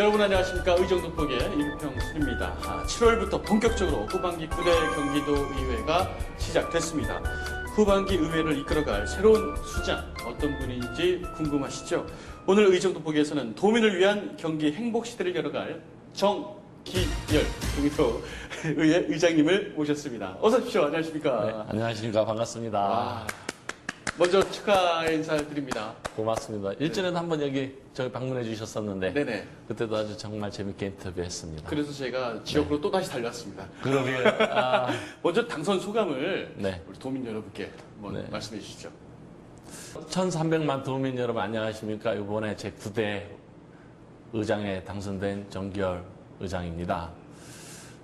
여러분 안녕하십니까. 의정도폭의 임평순입니다. 7월부터 본격적으로 후반기 9대 경기도의회가 시작됐습니다. 후반기 의회를 이끌어갈 새로운 수장 어떤 분인지 궁금하시죠? 오늘 의정도폭에서는 도민을 위한 경기 행복시대를 열어갈 정기열 경기도의회 의장님을 모셨습니다. 어서 오십시오. 안녕하십니까. 네, 안녕하십니까. 반갑습니다. 먼저 축하 인사를 드립니다. 고맙습니다. 일전에도 한번 여기 저희 방문해 주셨었는데 네네. 그때도 아주 정말 재밌게 인터뷰했습니다. 그래서 제가 지역으로 또 다시 달려왔습니다. 그러게 먼저 당선 소감을 네. 우리 도민 여러분께 한번 네. 말씀해 주시죠. 1300만 도민 여러분 안녕하십니까. 이번에 제 9대 의장에 당선된 정기열 의장입니다.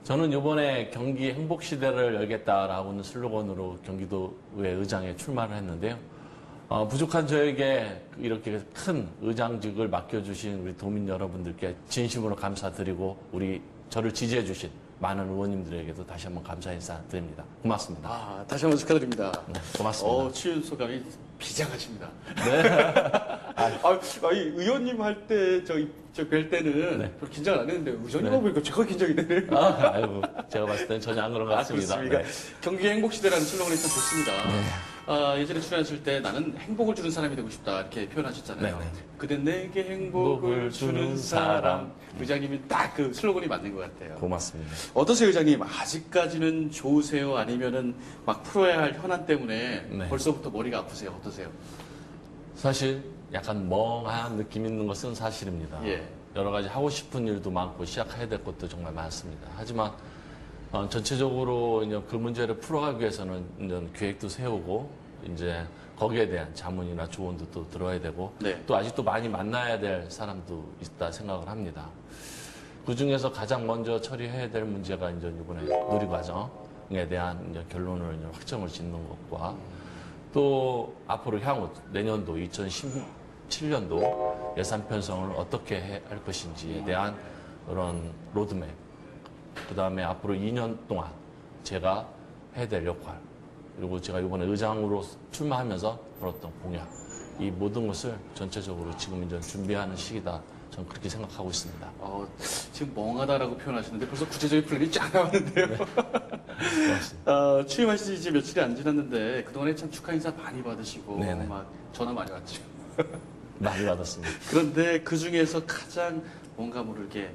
저는 이번에 경기 행복시대를 열겠다라고는 슬로건으로 경기도의회 의장에 출마를 했는데요. 부족한 저에게 이렇게 큰 의장직을 맡겨주신 우리 도민 여러분들께 진심으로 감사드리고 저를 지지해주신 많은 의원님들에게도 다시 한번 감사 인사드립니다. 고맙습니다. 다시 한번 축하드립니다. 네, 고맙습니다. 추운 소감이 비장하십니다. 네. 이 의원님 할 때 저 뵐 때는 네. 별로 긴장을 안 했는데 의장님 네. 보니까 제가 긴장이 되네요. 아이고, 제가 봤을 때는 전혀 안 그런 것 같습니다. 그렇습니까? 네. 경기 행복시대라는 슬로건이 참 좋습니다. 예전에 출연하실 때 나는 행복을 주는 사람이 되고 싶다 이렇게 표현하셨잖아요. 네네. 그대 내게 행복을 주는 사람. 의장님이 딱 그 슬로건이 맞는 것 같아요. 고맙습니다. 어떠세요, 의장님? 아직까지는 좋으세요? 아니면은 막 풀어야 할 현안 때문에 네. 벌써부터 머리가 아프세요? 어떠세요? 사실 약간 멍한 느낌 있는 것은 사실입니다. 예. 여러 가지 하고 싶은 일도 많고 시작해야 될 것도 정말 많습니다. 하지만 전체적으로 이제 그 문제를 풀어가기 위해서는 이제 계획도 세우고 이제 거기에 대한 자문이나 조언도 또 들어야 되고 네. 또 아직도 많이 만나야 될 사람도 있다 생각을 합니다. 그 중에서 가장 먼저 처리해야 될 문제가 이제 이번에 누리과정에 대한 이제 결론을 이제 확정을 짓는 것과 또 앞으로 향후 내년도 2017년도 예산 편성을 어떻게 할 것인지에 대한 그런 로드맵, 그 다음에 앞으로 2년 동안 제가 해야 될 역할, 그리고 제가 이번에 의장으로 출마하면서 걸었던 공약, 이 모든 것을 전체적으로 지금 이제 준비하는 시기다. 저는 그렇게 생각하고 있습니다. 지금 멍하다라고 표현하시는데 벌써 구체적인 플랜이 쫙 나왔는데요. 고맙습니다. 취임하신 지 이제 며칠이 안 지났는데 그동안에 참 축하 인사 많이 받으시고 네네. 막 전화 많이 왔죠. 많이 받았습니다. 그런데 그 중에서 가장 뭔가 모르게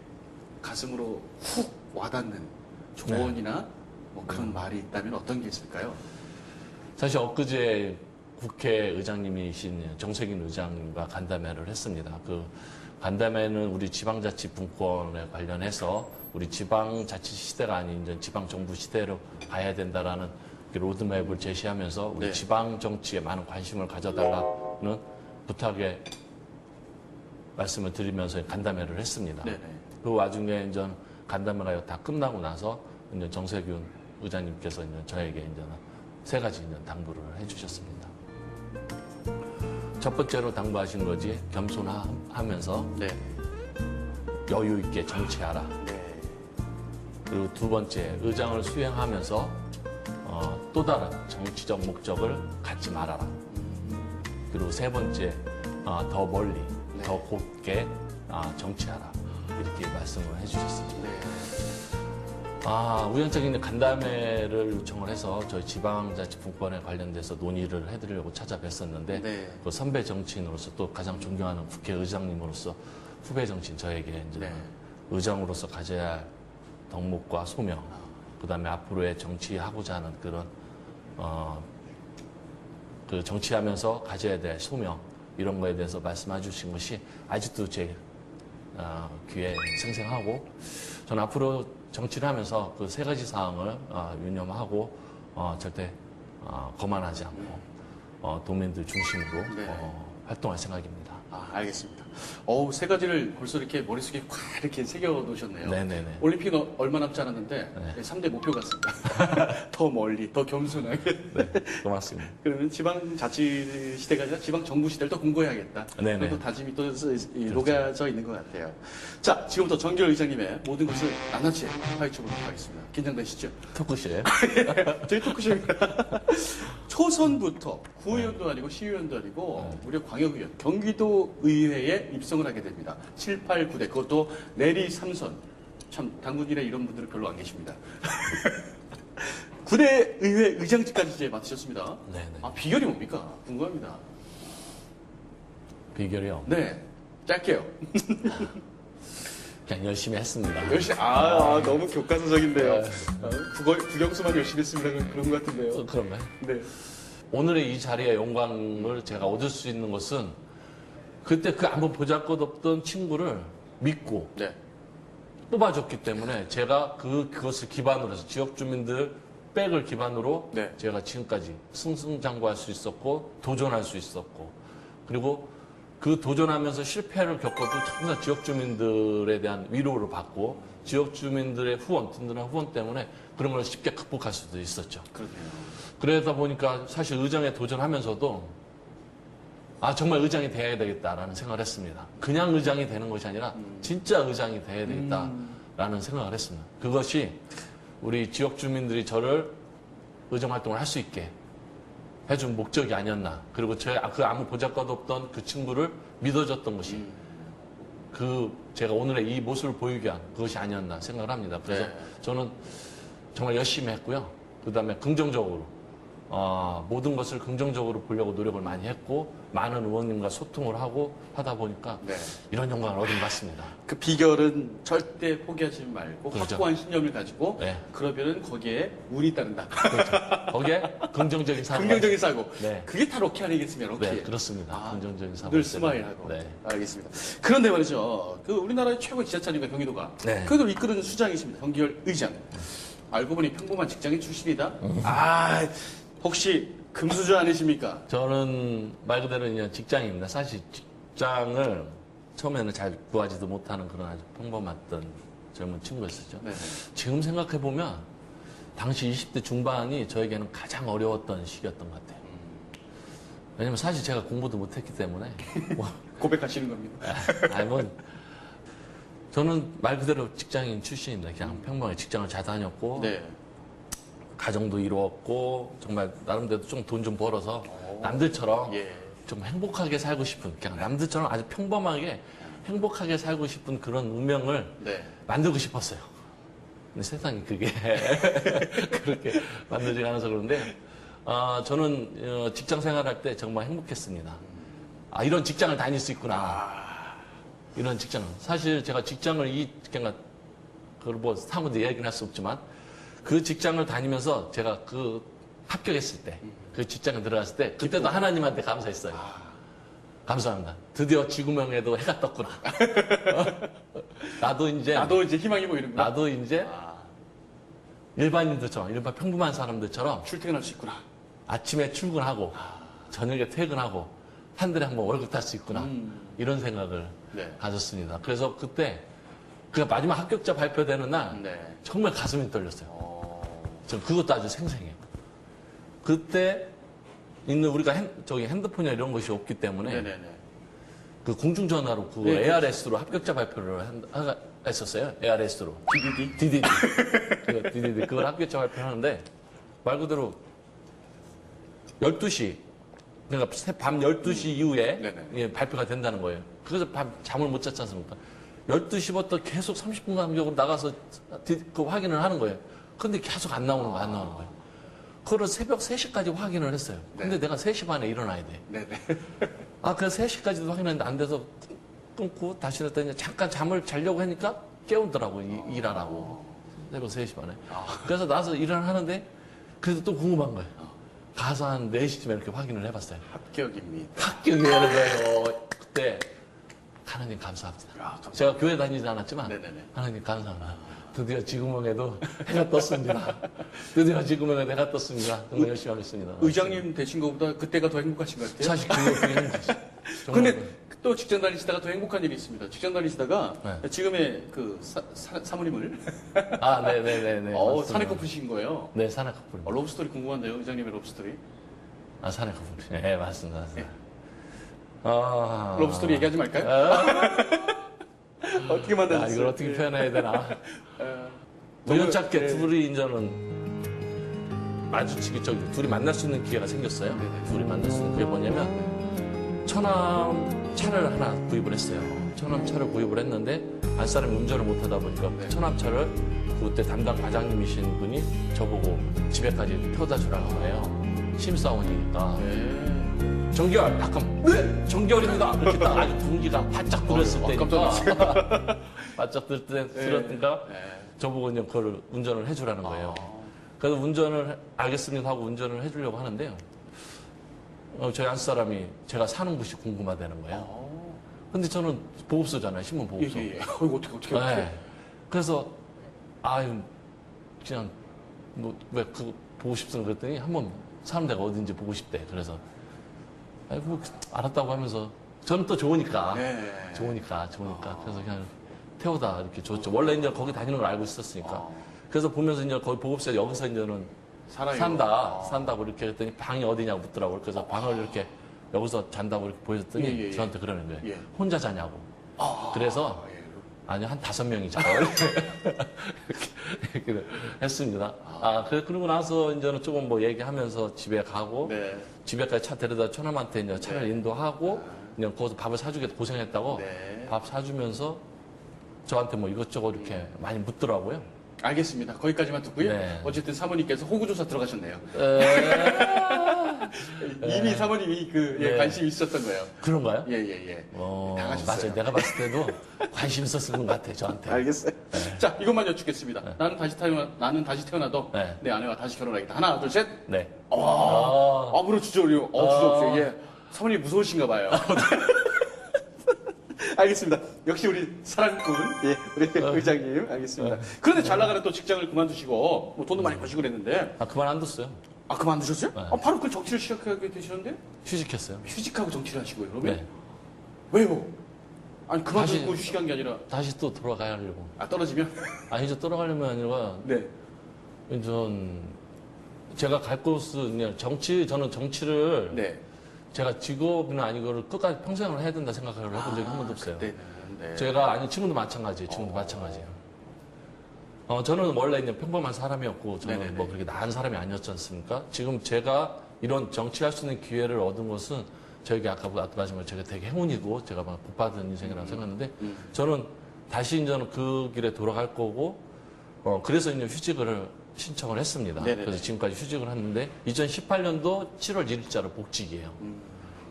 가슴으로 훅 와닿는 조언이나 뭐 그런 말이 있다면 어떤 게 있을까요? 사실 엊그제 국회의장님이신 정세균 의장님과 간담회를 했습니다. 그 간담회는 우리 지방자치 분권에 관련해서 우리 지방자치 시대가 아닌 이제 지방정부 시대로 가야 된다라는 로드맵을 제시하면서 우리 네. 지방정치에 많은 관심을 가져달라는 부탁에 말씀을 드리면서 간담회를 했습니다. 네네. 그 와중에 이제 간담회가 다 끝나고 나서 이제 정세균 의장님께서 이제 저에게 이제 세 가지 이제 당부를 해주셨습니다. 첫 번째로 당부하신 거지 겸손하면서 네. 여유 있게 정치하라. 네. 그리고 두 번째 의장을 수행하면서 또 다른 정치적 목적을 갖지 말아라. 그리고 세 번째 더 멀리 더 곱게 정치하라. 이렇게 말씀을 해주셨습니다. 네. 우연적인 간담회를 요청을 해서 저희 지방자치 분권에 관련돼서 논의를 해드리려고 찾아뵀었는데 네. 그 선배 정치인으로서 또 가장 존경하는 국회의장님으로서 후배 정치인 저에게 이제 네. 의장으로서 가져야 할 덕목과 소명, 그다음에 앞으로의 정치하고자 하는 그런 그 정치하면서 가져야 될 소명 이런 거에 대해서 말씀해 주신 것이 아직도 제 귀에 생생하고 저는 앞으로 정치를 하면서 그 세 가지 사항을 유념하고 절대 거만하지 않고 도민들 중심으로 네. 활동할 생각입니다. 알겠습니다. 세 가지를 벌써 이렇게 머릿속에 콱 이렇게 새겨 놓으셨네요. 네네네. 올림픽은 얼마 남지 않았는데 네. 3대 목표 같습니다. 더 멀리, 더 겸손하게. 네, 고맙습니다. 그러면 지방자치 시대가 아니라 지방정부 시대를 더 공고해야겠다. 네네. 그런 또 다짐이 또 녹아져 있는 것 같아요. 자, 지금부터 정기열 의장님의 모든 것을 낱낱이 파헤쳐보도록 하겠습니다. 긴장되시죠? 토크쇼예요? 저희 토크쇼입니다. 초선부터 구의원도 아니고 시의원도 아니고 무려 광역의원, 경기도 의회에 입성을 하게 됩니다. 7, 8, 9대 그것도 내리 3선. 참 당군이나 이런 분들은 별로 안 계십니다. 9대 의회 의장직까지 이제 맡으셨습니다. 네네. 아, 비결이 뭡니까? 궁금합니다. 비결이요. 네, 짧게요. 그냥 열심히 했습니다. 열심히 너무 교과서적인데요. 국영수만 열심히 했습니다. 그런 것 같은데요. 그런가요? 네. 오늘의 이 자리의 영광을 제가 얻을 수 있는 것은 그때 그 한번 보잘것없던 친구를 믿고 네. 뽑아줬기 때문에 제가 그것을 기반으로 해서 지역 주민들 백을 기반으로 네. 제가 지금까지 승승장구할 수 있었고 도전할 수 있었고 그리고 그 도전하면서 실패를 겪어도 항상 지역 주민들에 대한 위로를 받고 지역 주민들의 후원, 든든한 후원 때문에 그런 걸 쉽게 극복할 수도 있었죠. 그렇네요. 그러다 보니까 사실 의장에 도전하면서도 정말 의장이 돼야 되겠다라는 생각을 했습니다. 그냥 의장이 되는 것이 아니라 진짜 의장이 돼야 되겠다라는 생각을 했습니다. 그것이 우리 지역 주민들이 저를 의정 활동을 할 수 있게 해준 목적이 아니었나. 그리고 그 아무 보잘것 없던 그 친구를 믿어줬던 것이 제가 오늘의 이 모습을 보이게 한 그것이 아니었나 생각을 합니다. 그래서 네. 저는 정말 열심히 했고요. 그 다음에 긍정적으로 모든 것을 긍정적으로 보려고 노력을 많이 했고 많은 의원님과 소통을 하고 하다 보니까 네. 이런 영광을 얻은 것 같습니다. 그 비결은 절대 포기하지 말고 그렇죠. 확고한 신념을 가지고 네. 그러면은 거기에 운이 따른다. 그렇죠. 거기에 긍정적인 사고. 긍정적인 사고. 네. 그게 다 로키 아니겠습니까? 로키. 네, 그렇습니다. 긍정적인 사고. 늘 스마일하고. 네. 알겠습니다. 그런데 말이죠. 그 우리나라의 최고 지자체니까 경기도가. 네. 그걸 이끄는 수장이십니다. 경기열 의장. 알고 보니 평범한 직장인 출신이다. 혹시 금수저 아니십니까? 저는 말 그대로 그냥 직장입니다. 사실 직장을 처음에는 잘 구하지도 못하는 그런 아주 평범했던 젊은 친구였었죠. 네. 지금 생각해보면 당시 20대 중반이 저에게는 가장 어려웠던 시기였던 것 같아요. 왜냐면 사실 제가 공부도 못했기 때문에. 고백하시는 겁니다. 저는 말 그대로 직장인 출신입니다. 그냥 평범하게 직장을 잘 다녔고. 네. 가정도 이루었고 정말 나름대로 좀 돈 좀 벌어서 남들처럼 예. 좀 행복하게 살고 싶은 그냥 남들처럼 아주 평범하게 행복하게 살고 싶은 그런 운명을 네. 만들고 싶었어요. 근데 세상이 그게 그렇게 만들지 않아서 그런데 저는 직장 생활할 때 정말 행복했습니다. 이런 직장을 다닐 수 있구나. 이런 직장은 사실 제가 직장을 그걸 뭐 사무들 얘기는 할 수 없지만 그 직장을 다니면서 제가 합격했을 때, 그 직장에 들어갔을 때, 그때도 하나님한테 감사했어요. 감사합니다. 드디어 지구명에도 해가 떴구나. 나도 이제 희망이 보이는구나. 나도 이제 일반인들처럼, 일반 평범한 사람들처럼 출퇴근할 수 있구나. 아침에 출근하고, 저녁에 퇴근하고, 한 달에 한 번 월급 탈 수 있구나. 이런 생각을 네. 가졌습니다. 그래서 그때, 그 마지막 합격자 발표되는 날, 네. 정말 가슴이 떨렸어요. 전 그것도 아주 생생해요. 그때 있는 우리가 핸드폰이나 이런 것이 없기 때문에 네네네. 그 공중전화로 네, ARS로 합격자 발표를 했었어요. ARS로. DDD. DDD. 그걸 합격자 발표를 하는데 말 그대로 12시 그러니까 밤 12시 이후에 네네. 발표가 된다는 거예요. 그래서 잠을 못 잤지 않습니까? 12시부터 계속 30분 간격으로 나가서 그 확인을 하는 거예요. 근데 계속 안 나오는 거예요. 그걸 새벽 3시까지 확인을 했어요. 근데 내가 3시 반에 일어나야 돼. 네네. 그래서 3시까지도 확인했는데 안 돼서 끊고 다시 했더니 잠깐 잠을 자려고 하니까 깨우더라고, 일하라고. 새벽 3시 반에. 그래서 나서 일을 하는데 그래도 또 궁금한 거예요. 가서 한 4시쯤에 이렇게 확인을 해봤어요. 합격입니다. 합격이라는 거예요. 그때 하나님 감사합니다. 감사합니다. 제가 교회 다니지 않았지만 네네네. 하나님 감사합니다. 드디어 지구명에도 해가 떴습니다. 드디어 지구명에도 해가 떴습니다. 정말 열심히 하겠습니다. 의장님 되신 것보다 그때가 더 행복하신 것 같아요. 사실 그게 행복하죠. 근데 또 직장 다니시다가 더 행복한 일이 있습니다. 직장 다니시다가 네. 지금의 그 사모님을 네네네네. 사내 커플이신 거예요. 네, 사내 커플. 러브스토리 궁금한데요, 의장님의 러브스토리. 사내 커플. 네, 맞습니다. 네. 러브스토리 얘기하지 말까요? 어떻게 만드셨어요? 이걸 어떻게 표현해야 되나. 너무- 우연찮게 네. 둘이 인전은 둘이 만날 수 있는 기회가 생겼어요. 네네. 둘이 만날 수 있는 그게 뭐냐면 처남 차를 하나 구입을 했어요. 처남 차를 구입을 했는데 안사람이 운전을 못하다 보니까 네. 처남 차를 그때 담당 과장님이신 분이 저보고 집에까지 태워다 주라는 거예요. 심사원이니까. 네. 정결, 잠깐. 네, 정결입니다. 이렇게 딱 아주 분기가 바짝 들었을 때니까. 바짝 들었으니까 네. 저보고 이제 그걸 운전을 해주라는 거예요. 그래서 운전을 알겠습니다 하고 운전을 해주려고 하는데요. 저희 안 사람이 제가 사는 곳이 궁금하다는 거예요. 근데 저는 보급소잖아요. 신문 보급소. 예. 이거 어떻게. 네. 그래서 아유 그냥 뭐 왜 그거 보고 싶습니까 그랬더니 한번 사는 데가 어딘지 보고 싶대. 그래서 아이고 알았다고 하면서 저는 또 좋으니까 네. 좋으니까 그래서 그냥 태우다 이렇게 줬죠. 원래 이제 거기 다니는 걸 알고 있었으니까. 그래서 보면서 이제 거기 보급소에 여기서 이제는 살아요. 산다고 이렇게 했더니 방이 어디냐고 묻더라고요. 그래서 방을 이렇게 여기서 잔다고 이렇게 보여줬더니 예. 저한테 그러는 거예요. 예. 혼자 자냐고. 그래서 예. 아니 한 5명이 자요. 이렇게 했습니다. 그러고 나서 이제는 조금 뭐 얘기하면서 집에 가고 네. 집에까지 차 데려다 처남한테 이제 차를 인도하고 그냥 거기서 밥을 사주겠다 고생했다고 네. 밥 사주면서 저한테 뭐 이것저것 이렇게 많이 묻더라고요. 알겠습니다. 거기까지만 듣고요. 네. 어쨌든 사모님께서 호구조사 들어가셨네요. 이미 사모님이 네. 관심이 있었던 거예요. 그런가요? 예. 다 가셨어요. 맞아요. 내가 봤을 때도 관심 있었을 것 같아, 저한테. 알겠어요. 자, 이것만 여쭙겠습니다. 나는 다시 태어나도 네. 내 아내와 다시 결혼하겠다. 하나, 둘, 셋. 네. 물어주죠, 우리. 주저없이. 예. 사모님 무서우신가 봐요. 알겠습니다. 역시 우리 사랑꾼, 예, 우리 의장님, 알겠습니다. 그런데 잘 나가는 또 직장을 그만두시고, 뭐 돈도 많이 버시고 그랬는데, 그만 안 뒀어요. 그만두셨어요? 네. 바로 그 정치를 시작하게 되시는데? 휴직했어요. 휴직하고 정치를 하시고요, 그러면? 네. 왜요? 아니, 그만두고 다시- 휴직한 게 아니라, 다시 또 돌아가야 하려고. 떨어지면? 아니, 이제 돌아가려면 아니라, 네. 제가 갈 곳은 그냥 저는 정치를 네. 제가 직업이나 아니고를 끝까지 평생을 해야 된다 생각을 해본 적이 한 번도 없어요. 네. 지금도 마찬가지예요. 마찬가지예요. 저는 원래 이제 평범한 사람이었고, 저는 네네네. 뭐 그렇게 나은 사람이 아니었지 않습니까? 지금 제가 이런 정치할 수 있는 기회를 얻은 것은 저에게 아까 말씀하신 제가 되게 행운이고, 제가 막 복받은 인생이라고 생각하는데, 저는 다시 이제는 그 길에 돌아갈 거고, 그래서 이제 휴직을 신청을 했습니다. 네네네. 그래서 지금까지 휴직을 했는데, 2018년도 7월 1일자로 복직이에요.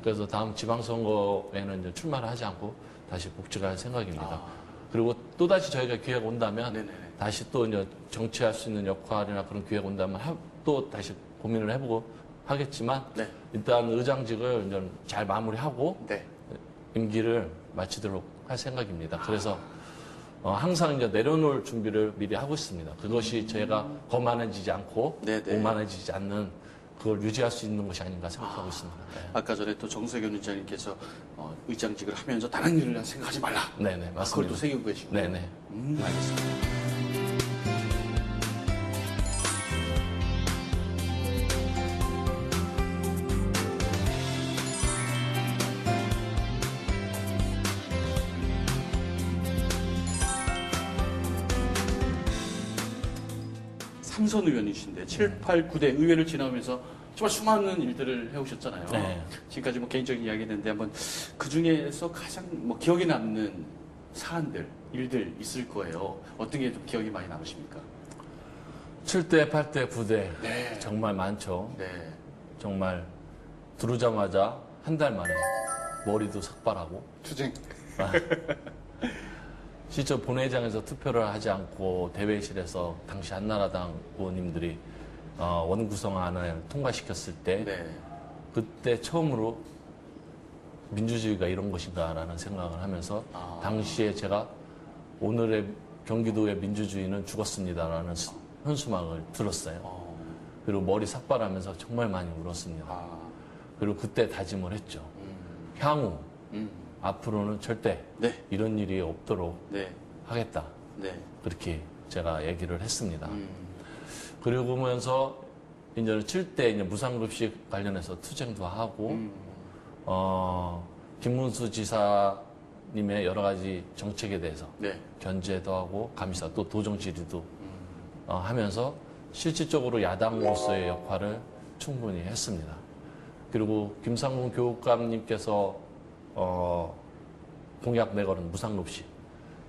그래서 다음 지방선거에는 이제 출마를 하지 않고 다시 복직할 생각입니다. 그리고 또다시 저희가 기회가 온다면 네네네. 다시 또 이제 정치할 수 있는 역할이나 그런 기회가 온다면 또 다시 고민을 해보고 하겠지만 네. 일단 의장직을 이제 잘 마무리하고 네. 임기를 마치도록 할 생각입니다. 그래서 항상 이제 내려놓을 준비를 미리 하고 있습니다. 그것이 제가 거만해지지 않고 네네. 오만해지지 않는 그걸 유지할 수 있는 것이 아닌가 생각하고 있습니다. 네. 아까 전에 또 정세균 의장님께서 의장직을 하면서 다른 일을 생각하지 말라. 네네, 그걸 맞습니다. 또 새기고 계시고. 네네. 알겠습니다. 삼선 의원이신데 7, 8, 9대 의회를 지나오면서 정말 수많은 일들을 해오셨잖아요. 네. 지금까지 뭐 개인적인 이야기했는데 한번 그 중에서 가장 뭐 기억에 남는 사안들, 일들 있을 거예요. 어떤 게 좀 기억이 많이 남으십니까? 7대, 8대, 9대 네. 정말 많죠. 네. 정말 들어오자마자 한 달 만에 머리도 삭발하고 투쟁. 실제 본회의장에서 투표를 하지 않고 대회실에서 당시 한나라당 의원님들이 원구성안을 통과시켰을 때 네. 그때 처음으로 민주주의가 이런 것인가라는 생각을 하면서 당시에 제가 오늘의 경기도의 민주주의는 죽었습니다라는 현수막을 들었어요. 그리고 머리 삭발하면서 정말 많이 울었습니다. 그리고 그때 다짐을 했죠. 향후 앞으로는 절대 네. 이런 일이 없도록 네. 하겠다. 네. 그렇게 제가 얘기를 했습니다. 그리고 면서 이제는 7대 이제 무상급식 관련해서 투쟁도 하고, 김문수 지사님의 여러 가지 정책에 대해서 네. 견제도 하고, 감사 또 도정 질의도 하면서 실질적으로 야당으로서의 역할을 충분히 했습니다. 그리고 김상곤 교육감님께서 공약 내걸은 무상급식,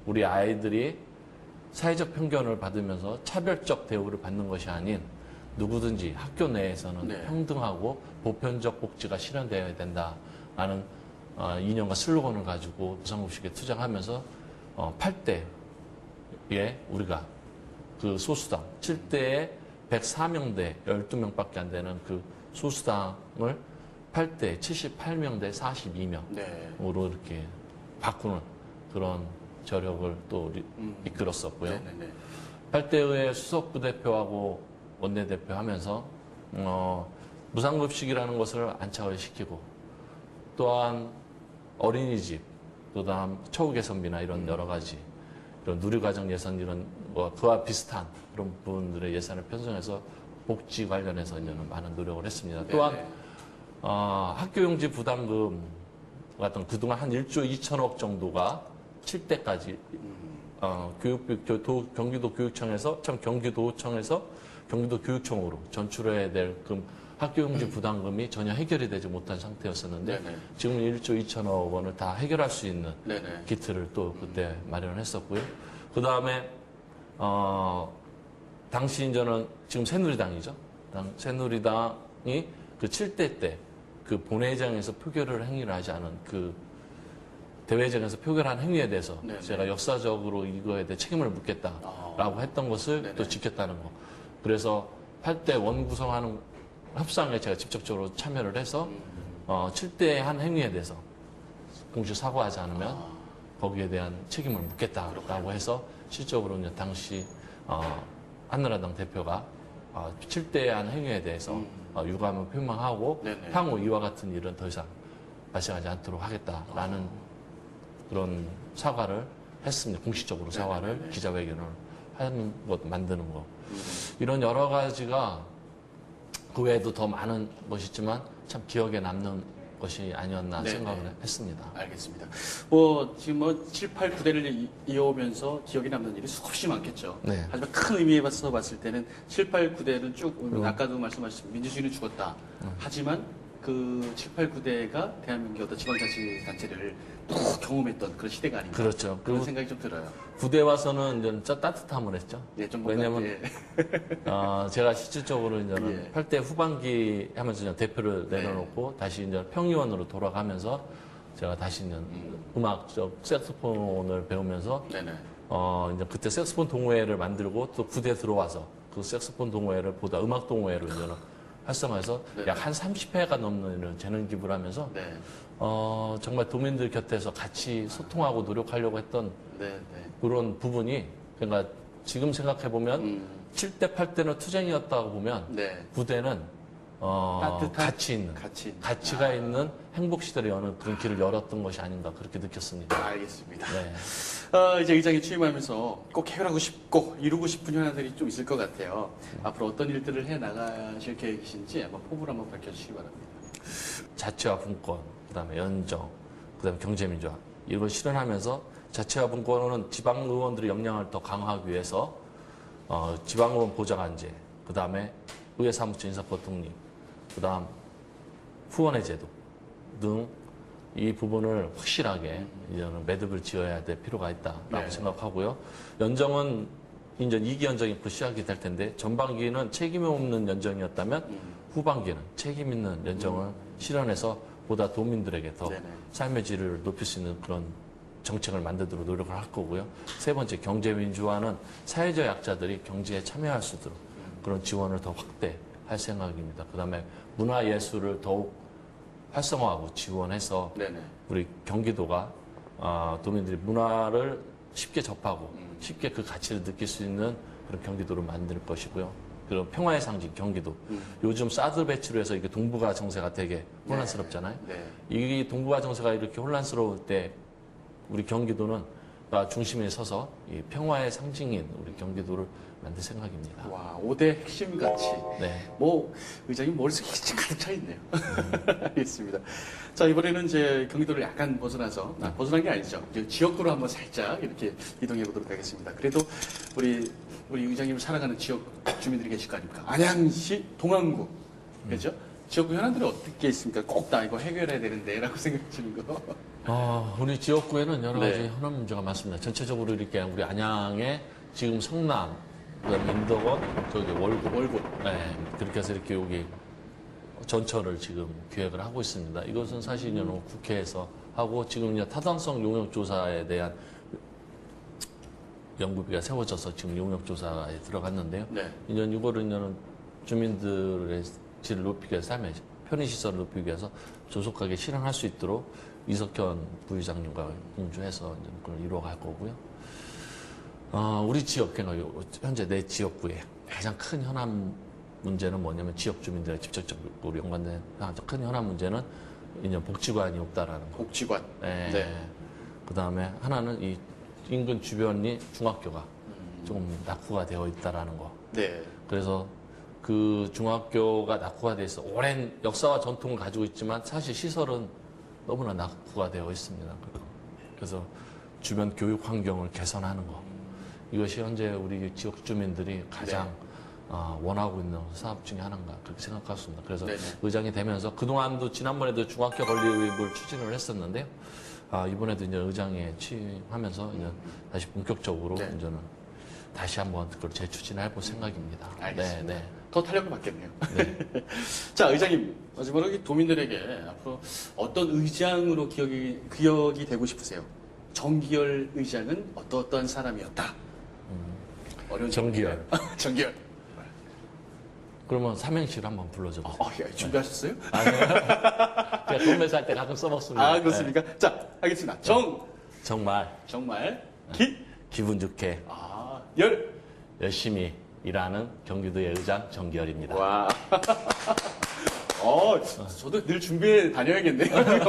우리 아이들이 사회적 편견을 받으면서 차별적 대우를 받는 것이 아닌 누구든지 학교 내에서는 네. 평등하고 보편적 복지가 실현되어야 된다라는 이념과 슬로건을 가지고 무상급식에 투쟁하면서 8대에 우리가 그 소수당 7대에 104명대 12명밖에 안 되는 그 소수당을 8대 78명대 42명으로 네. 이렇게 바꾸는 그런 저력을 또 이끌었었고요. 네네네. 8대의 수석 부대표하고 원내대표 하면서 무상급식이라는 것을 안착을 시키고 또한 어린이집, 그다음 처우 개선비나 이런 여러 가지 이런 누리과정 예산 이런 그와 비슷한 그런 부분들의 예산을 편성해서 복지 관련해서 이제는 많은 노력을 했습니다. 또한 네네. 학교용지 부담금 같은 그동안 한 1조 2천억 정도가 7대까지 경기도 교육청에서 경기도 교육청으로 전출해야 될 학교용지 부담금이 전혀 해결이 되지 못한 상태였었는데 네네. 지금 1조 2천억 원을 다 해결할 수 있는 네네. 기틀을 또 그때 마련을 했었고요. 그 다음에 당시 저는 지금 새누리당이죠. 새누리당이 그 7대 때 그 본회의장에서 표결을 행위를 하지 않은 그 대회장에서 표결한 행위에 대해서 네네. 제가 역사적으로 이거에 대해 책임을 묻겠다라고 했던 것을 네네. 또 지켰다는 거. 그래서 8대 원 구성하는 협상에 제가 직접적으로 참여를 해서 7대의 한 행위에 대해서 공식 사과하지 않으면 거기에 대한 책임을 묻겠다라고 해서 실적으로 이제 당시 한나라당 대표가 7대의 한 행위에 대해서 유감을 표명하고 네네. 향후 이와 같은 일은 더 이상 발생하지 않도록 하겠다라는 그런 사과를 했습니다. 공식적으로 사과를 네네. 기자회견을 하는 것, 만드는 것. 이런 여러 가지가 그 외에도 더 많은 것이 있지만 참 기억에 남는 것이 아니었나 네네. 생각을 했습니다. 알겠습니다. 지금 7, 8, 9대를 이어오면서 기억에 남는 일이 수없이 많겠죠. 네. 하지만 큰 의미에서 봤을 때는 7, 8, 9대를 쭉 아까도 말씀하셨지만 민주주의는 죽었다. 하지만 그 7, 8, 9대가 대한민국의 어떤 지방자치단체를 또 경험했던 그런 시대가 아닌가. 그렇죠. 그런 그리고 생각이 좀 들어요. 부대 와서는 이제 진짜 따뜻함을 했죠. 예, 좀 뭔가, 왜냐면 예. 제가 실질적으로 이제는 예. 8대 후반기 하면서 이제 대표를 내려놓고 다시 이제 평의원으로 돌아가면서 제가 다시 이제 음악적 색소폰을 배우면서 네네. 이제 그때 색소폰 동호회를 만들고 또 부대 들어와서 그 색소폰 동호회를 보다 음악 동호회로 이제는 활성화해서 네. 약 한 30회가 넘는 이런 재능 기부를 하면서 네. 정말 도민들 곁에서 같이 소통하고 노력하려고 했던 네. 네. 그런 부분이 그러니까 지금 생각해 보면 7대 8대는 투쟁이었다고 보면 네. 부대는 따뜻한 가치 있는 가치가 있는 행복 시대를 여는 그런 길을 열었던 것이 아닌가 그렇게 느꼈습니다. 알겠습니다. 네. 이제 의장에 취임하면서 꼭 해결하고 싶고 이루고 싶은 현안들이 좀 있을 것 같아요. 앞으로 어떤 일들을 해 나가실 계획이신지 한번 포부를 한번 밝혀주시기 바랍니다. 자치와 분권, 그다음에 연정, 그다음에 경제민주화 이걸 실현하면서 자치와 분권은 지방 의원들의 역량을 더 강화하기 위해서 지방 의원 보좌 관제, 그다음에 의회 사무처 인사법 독립, 그다음 후원회 제도 등 이 부분을 확실하게 이제는 매듭을 지어야 될 필요가 있다라고 네. 생각하고요. 연정은 이제 2기 연정이 곧 시작이 될 텐데 전반기는 책임이 없는 연정이었다면 후반기는 책임 있는 연정을 실현해서 보다 도민들에게 더 네네. 삶의 질을 높일 수 있는 그런 정책을 만들도록 노력을 할 거고요. 세 번째 경제민주화는 사회적 약자들이 경제에 참여할 수 있도록 그런 지원을 더 확대할 생각입니다. 그다음에 문화예술을 더욱 활성화하고 지원해서 네네. 우리 경기도가 도민들이 문화를 쉽게 접하고 쉽게 그 가치를 느낄 수 있는 그런 경기도를 만들 것이고요. 그리고 평화의 상징 경기도. 요즘 사드 배치로 해서 이게 동북아 정세가 되게 혼란스럽잖아요. 네. 이 동북아 정세가 이렇게 혼란스러울 때 우리 경기도는 중심에 서서 이 평화의 상징인 우리 경기도를 만들 생각입니다. 와, 5대 핵심 가치. 네. 의장님 머릿속에 가득 차 있네요. 알겠습니다. 자, 이번에는 이제 경기도를 약간 벗어나서, 벗어난 게 아니죠. 이제 지역구로 한번 살짝 이렇게 이동해 보도록 하겠습니다. 그래도 우리 우리 의장님을 사랑하는 지역 주민들이 계실 거 아닙니까? 안양시 동안구. 그렇죠? 지역구 현안들이 어떻게 있습니까? 꼭 나 이거 해결해야 되는데 라고 생각하시는 거. 우리 지역구에는 여러 가지 네. 현안 문제가 많습니다. 전체적으로 이렇게 우리 안양에 지금 성남, 그다음에 인덕원, 저기 월곶. 네, 그렇게 해서 이렇게 여기 전철을 지금 기획을 하고 있습니다. 이것은 사실 이제 국회에서 하고 지금 이제 타당성 용역조사에 대한 연구비가 세워져서 지금 용역조사에 들어갔는데요. 네. 이제 이거를 이제는 주민들의 질을 높이기 위해서, 삶의 편의시설을 높이기 위해서 조속하게 실행할 수 있도록 이석현 부의장님과 공조해서 이제 그걸 이루어갈 거고요. 우리 지역, 그러니까 현재 내 지역구에 가장 큰 현안 문제는 뭐냐면 지역 주민들의 직접적으로 연관된 가장 큰 현안 문제는 이제 복지관이 없다라는 거. 복지관. 네. 네. 그 다음에 하나는 이 인근 주변이 중학교가 좀 낙후가 되어 있다라는 거. 네. 그래서 그 중학교가 낙후가 돼 있어. 오랜 역사와 전통을 가지고 있지만 사실 시설은 너무나 낙후가 되어 있습니다. 그래서 주변 교육 환경을 개선하는 거. 이것이 현재 우리 지역 주민들이 가장 원하고 있는 사업 중에 하나인가 그렇게 생각했습니다. 그래서 네네. 의장이 되면서 그동안도 지난번에도 중학교 건립을 추진을 했었는데요. 이번에도 이제 의장에 취임하면서 이제 다시 본격적으로 네. 이제는 다시 한번 그걸 재추진해 볼 생각입니다. 알겠습니다. 네. 더 탄력을 받겠네요. 네. 자, 의장님, 마지막으로 이 도민들에게 앞으로 어떤 의장으로 기억이 되고 싶으세요? 정기열 의장은 어떠한 사람이었다. 어려운 정기열. 정기열. 그러면 삼행시를 한번 불러줘 보세요. 예, 준비하셨어요? 제가 건배사 할 때 가끔 써먹습니다. 그렇습니까? 네. 자, 하겠습니다. 정말, 기분 좋게 열. 열심히 일하는 경기도의 의장 정기열입니다. 와. 저도 늘 준비해 다녀야겠네요.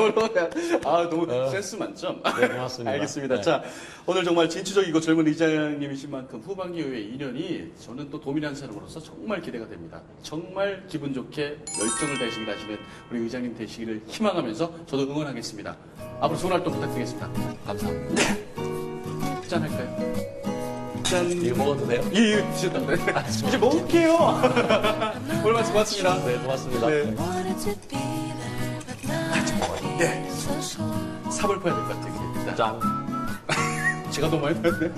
너무 센스 만점. 네, 고맙습니다. 알겠습니다. 네. 자, 오늘 정말 진취적이고 젊은 의장님이신 만큼 후반기의 인연이 저는 또 도민한 사람으로서 정말 기대가 됩니다. 정말 기분 좋게 열정을 다해서 일하시는 우리 의장님 되시기를 희망하면서 저도 응원하겠습니다. 앞으로 좋은 활동 부탁드리겠습니다. 감사합니다. 짠 할까요? 짠. 이거 먹어도 돼요? 예, 드셨다고요? 이제 먹을게요. 오늘 말씀 고맙습니다. 네, 고맙습니다. 네. 네. 삽을 퍼야 될 것 같아요. 짠. 제가 너무 많이 퍼였네.